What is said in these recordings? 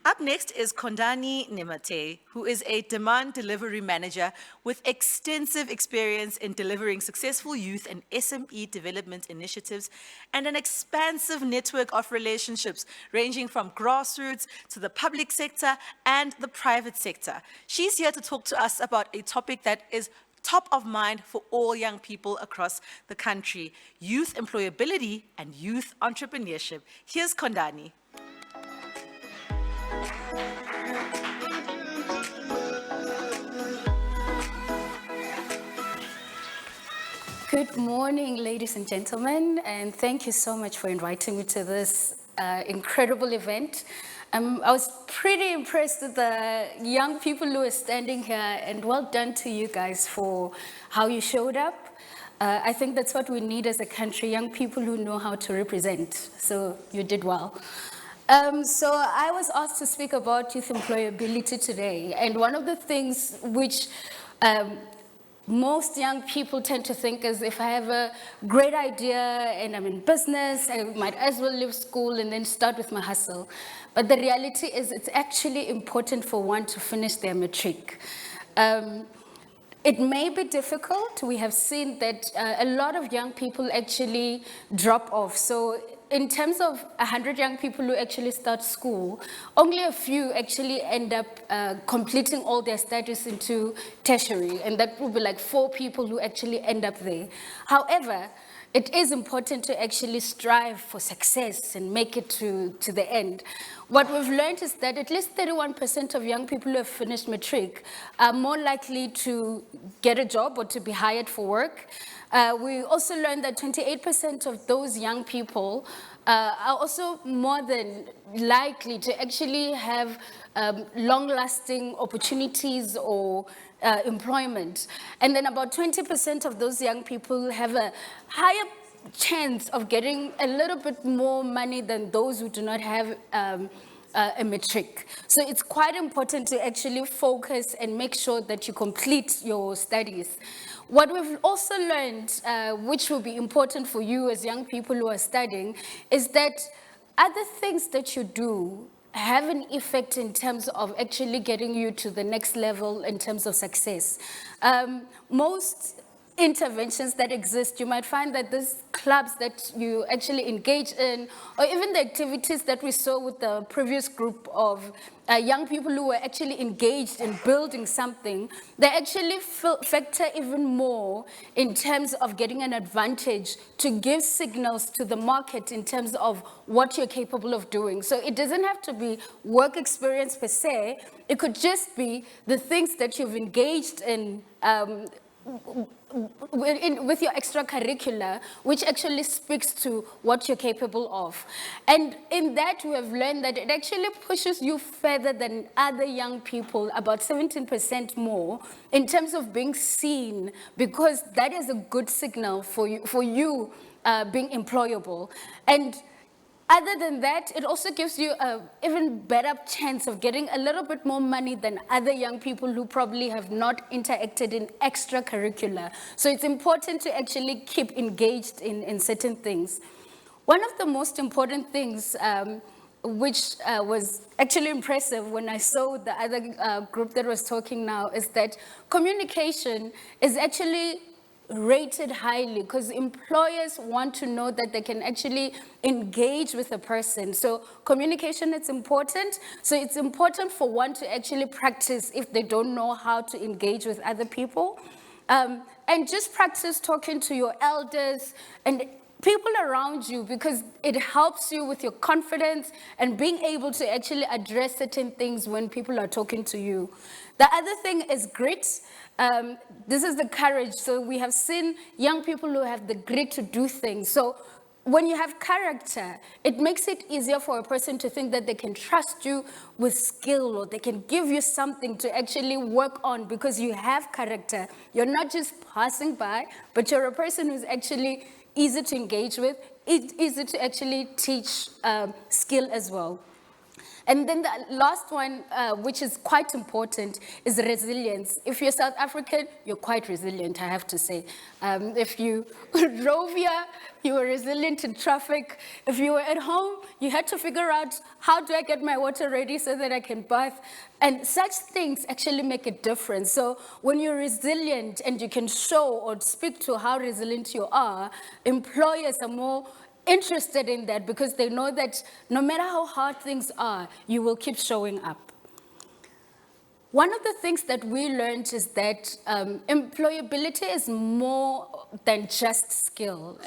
Up next is Khodani Nemate, who is a demand delivery manager with extensive experience in delivering successful youth and SME development initiatives and an expansive network of relationships ranging from grassroots to the public sector and the private sector. She's here to talk to us about a topic that is top of mind for all young people across the country: youth employability and youth entrepreneurship. Here's Khodani. Good morning, ladies and gentlemen, and thank you so much for inviting me to this incredible event. I was pretty impressed with the young people who are standing here, and well done to you guys for how you showed up. I think that's what we need as a country, young people who know how to represent, so you did well. So I was asked to speak about youth employability today, and one of the things which most young people tend to think is, if I have a great idea and I'm in business, I might as well leave school and then start with my hustle. But the reality is it's actually important for one to finish their matric. It may be difficult. We have seen that a lot of young people actually drop off. So in terms of 100 young people who actually start school, only a few actually end up completing all their studies into tertiary, and that would be like 4 people who actually end up there. However, it is important to actually strive for success and make it to the end. What we've learned is that at least 31% of young people who have finished matric are more likely to get a job or to be hired for work. We also learned that 28% of those young people are also more than likely to actually have long-lasting opportunities or employment. And then about 20% of those young people have a higher chance of getting a little bit more money than those who do not have a matric. So it's quite important to actually focus and make sure that you complete your studies. What we've also learned, which will be important for you as young people who are studying, is that other things that you do have an effect in terms of actually getting you to the next level in terms of success. Most interventions that exist, you might find that these clubs that you actually engage in, or even the activities that we saw with the previous group of young people who were actually engaged in building something, they actually factor even more in terms of getting an advantage to give signals to the market in terms of what you're capable of doing. So it doesn't have to be work experience per se, it could just be the things that you've engaged in with your extracurricular, which actually speaks to what you're capable of. And in that, we have learned that it actually pushes you further than other young people, about 17% more, in terms of being seen, because that is a good signal for you being employable. And other than that, it also gives you an even better chance of getting a little bit more money than other young people who probably have not interacted in extracurricular. So it's important to actually keep engaged in certain things. One of the most important things, which was actually impressive when I saw the other group that was talking now, is that communication is actually rated highly, because employers want to know that they can actually engage with a person. So communication is important. So it's important for one to actually practice if they don't know how to engage with other people. And just practice talking to your elders and people around you, because it helps you with your confidence and being able to actually address certain things when people are talking to you. The other thing is grit. This is the courage. So we have seen young people who have the grit to do things. So when you have character, it makes it easier for a person to think that they can trust you with skill, or they can give you something to actually work on because you have character. You're not just passing by, but you're a person who's actually easy to engage with, easy to actually teach skill as well. And then the last one, which is quite important, is resilience. If you're South African, you're quite resilient, I have to say. If you drove here, you were resilient in traffic. If you were at home, you had to figure out, how do I get my water ready so that I can bath? And such things actually make a difference. So when you're resilient and you can show or speak to how resilient you are, employers are more interested in that because they know that no matter how hard things are, you will keep showing up. One of the things that we learned is that employability is more than just skill.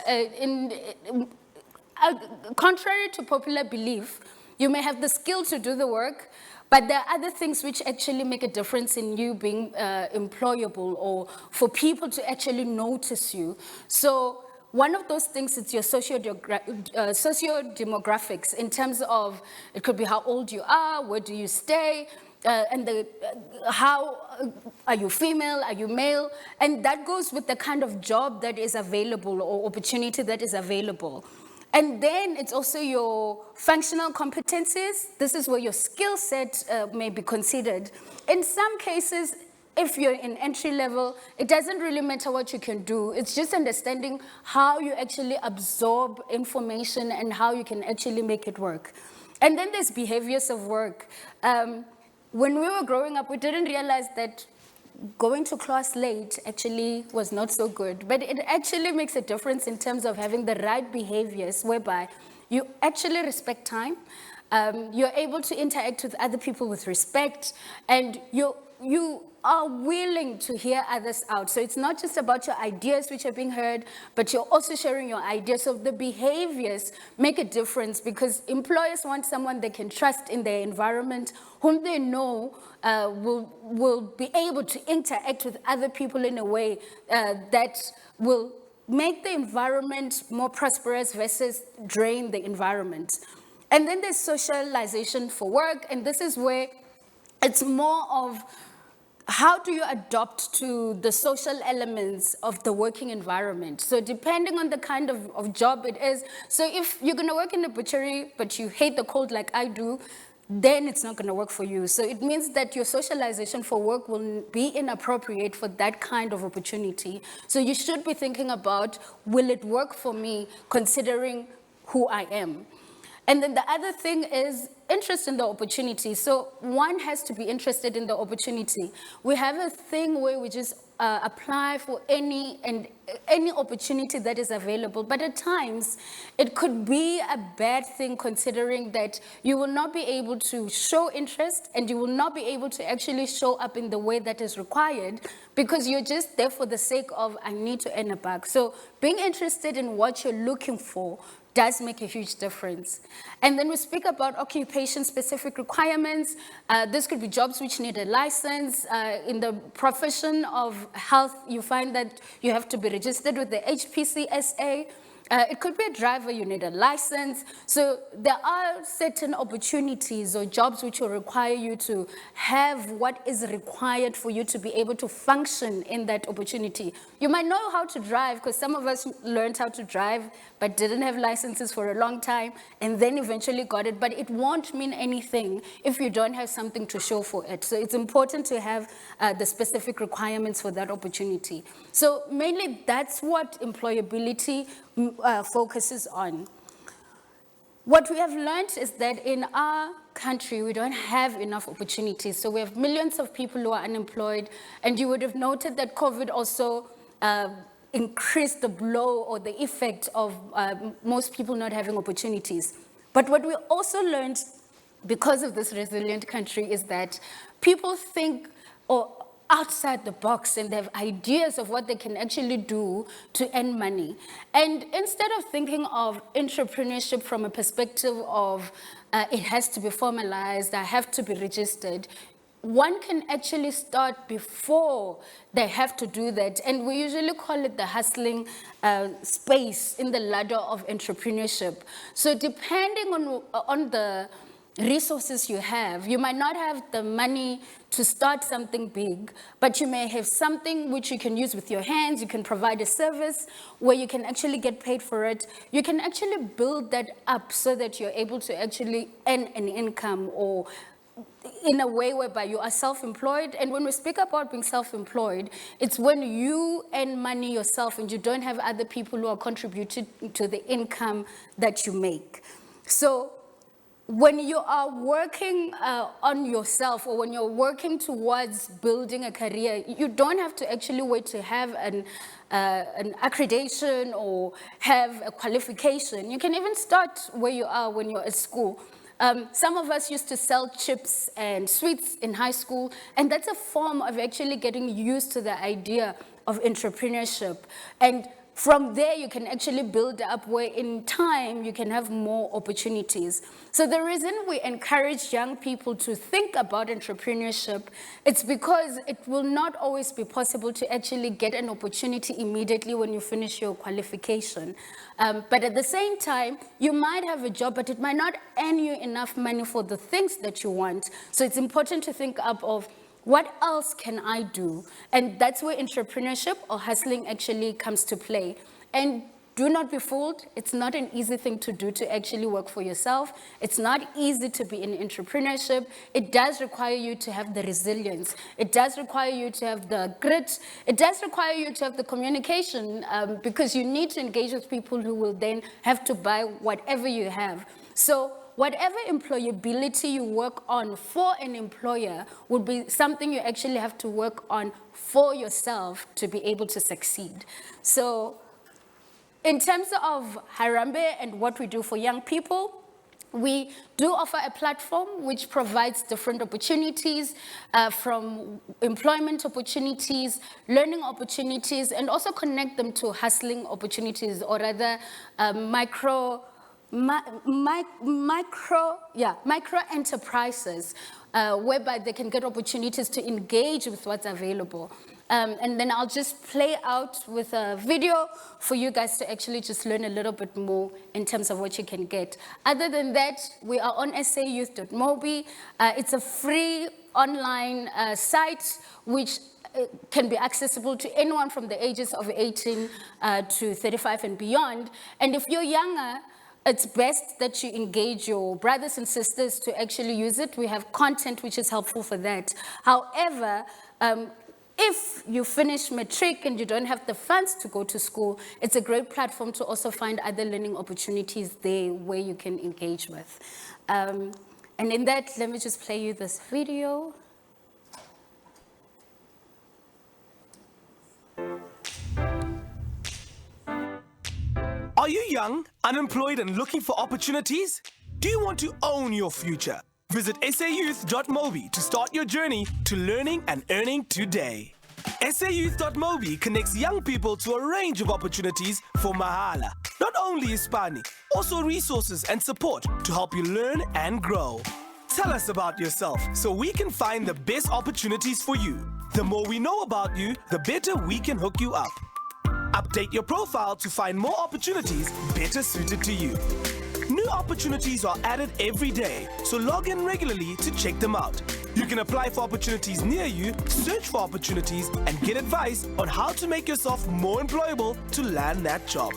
Contrary to popular belief, you may have the skill to do the work, but there are other things which actually make a difference in you being employable or for people to actually notice you. So one of those things is your socio-demographics in terms of, it could be how old you are, where do you stay, and how are you female, are you male, and that goes with the kind of job that is available or opportunity that is available. And then it's also your functional competencies. This is where your skill set may be considered. In some cases, if you're in entry level, it doesn't really matter what you can do. It's just understanding how you actually absorb information and how you can actually make it work. And then there's behaviors of work. When we were growing up, we didn't realize that going to class late actually was not so good, but it actually makes a difference in terms of having the right behaviors whereby you actually respect time, you're able to interact with other people with respect, and you are willing to hear others out. So it's not just about your ideas which are being heard, but you're also sharing your ideas. So the behaviors make a difference because employers want someone they can trust in their environment, whom they know will be able to interact with other people in a way that will make the environment more prosperous versus drain the environment. And then there's socialization for work, and this is where it's more of how do you adopt to the social elements of the working environment? So depending on the kind of job it is, so if you're gonna work in a butchery, but you hate the cold like I do, then it's not gonna work for you. So it means that your socialization for work will be inappropriate for that kind of opportunity. So you should be thinking about, will it work for me considering who I am? And then the other thing is interest in the opportunity. So one has to be interested in the opportunity. We have a thing where we just apply for any opportunity that is available, but at times it could be a bad thing considering that you will not be able to show interest and you will not be able to actually show up in the way that is required because you're just there for the sake of, I need to earn a buck. So being interested in what you're looking for does make a huge difference. And then we speak about occupation-specific requirements. This could be jobs which need a license. In the profession of health, you find that you have to be registered with the HPCSA. It could be a driver, you need a license. So there are certain opportunities or jobs which will require you to have what is required for you to be able to function in that opportunity. You might know how to drive because some of us learned how to drive but didn't have licenses for a long time and then eventually got it, but it won't mean anything if you don't have something to show for it. So it's important to have the specific requirements for that opportunity. So mainly that's what employability focuses on. What we have learned is that in our country, we don't have enough opportunities. So we have millions of people who are unemployed, and you would have noted that COVID also increased the blow or the effect of most people not having opportunities. But what we also learned because of this resilient country is that people think outside the box and they have ideas of what they can actually do to earn money. And instead of thinking of entrepreneurship from a perspective of it has to be formalized, I have to be registered, one can actually start before they have to do that. And we usually call it the hustling space in the ladder of entrepreneurship. So depending on the resources you have. You might not have the money to start something big, but you may have something which you can use with your hands. You can provide a service where you can actually get paid for it. You can actually build that up so that you're able to actually earn an income, or in a way whereby you are self-employed. And when we speak about being self-employed, it's when you earn money yourself and you don't have other people who are contributing to the income that you make. So when you are working on yourself, or when you're working towards building a career, you don't have to actually wait to have an accreditation or have a qualification. You can even start where you are when you're at school. Some of us used to sell chips and sweets in high school, and that's a form of actually getting used to the idea of entrepreneurship. And from there, you can actually build up where in time you can have more opportunities. So the reason we encourage young people to think about entrepreneurship, it's because it will not always be possible to actually get an opportunity immediately when you finish your qualification. But at the same time, you might have a job, but it might not earn you enough money for the things that you want. So it's important to think up of, what else can I do? And that's where entrepreneurship or hustling actually comes to play. And do not be fooled. It's not an easy thing to do, to actually work for yourself. It's not easy to be in entrepreneurship. It does require you to have the resilience. It does require you to have the grit. It does require you to have the communication, because you need to engage with people who will then have to buy whatever you have. So whatever employability you work on for an employer would be something you actually have to work on for yourself to be able to succeed. So in terms of Harambee and what we do for young people, we do offer a platform which provides different opportunities, from employment opportunities, learning opportunities, and also connect them to hustling opportunities, or rather micro enterprises, whereby they can get opportunities to engage with what's available. And then I'll just play out with a video for you guys to actually just learn a little bit more in terms of what you can get. Other than that, we are on sayouth.mobi. It's a free online site which can be accessible to anyone from the ages of 18 to 35 and beyond. And if you're younger, it's best that you engage your brothers and sisters to actually use it. We have content which is helpful for that. However, if you finish matric and you don't have the funds to go to school, it's a great platform to also find other learning opportunities there where you can engage with. And in that, let me just play you this video. Are you young, unemployed, and looking for opportunities? Do you want to own your future? Visit sayouth.mobi to start your journey to learning and earning today. sayouth.mobi connects young people to a range of opportunities for mahala. Not only Ispani, also resources and support to help you learn and grow. Tell us about yourself so we can find the best opportunities for you. The more we know about you, the better we can hook you up. Update your profile to find more opportunities better suited to you. New opportunities are added every day, so log in regularly to check them out. You can apply for opportunities near you, search for opportunities, and get advice on how to make yourself more employable to land that job.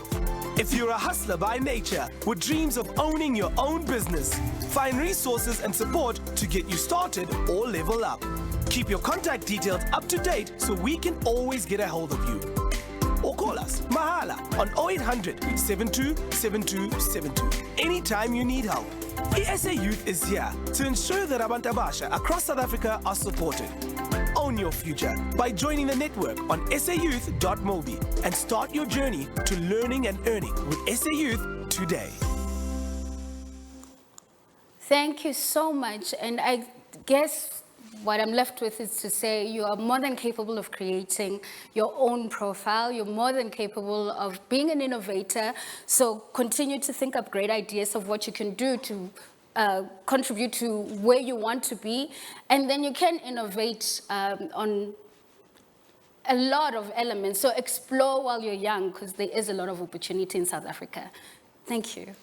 If you're a hustler by nature with dreams of owning your own business, find resources and support to get you started or level up. Keep your contact details up to date so we can always get a hold of you. Or call us, mahala, on 0800 72 7272. Anytime you need help. ESA Youth is here to ensure that Abantu Abasha across South Africa are supported. Own your future by joining the network on sayouth.mobi and start your journey to learning and earning with SA Youth today. Thank you so much. And I guess what I'm left with is to say you are more than capable of creating your own profile. You're more than capable of being an innovator. So continue to think up great ideas of what you can do to contribute to where you want to be. And then you can innovate on a lot of elements. So explore while you're young, because there is a lot of opportunity in South Africa. Thank you.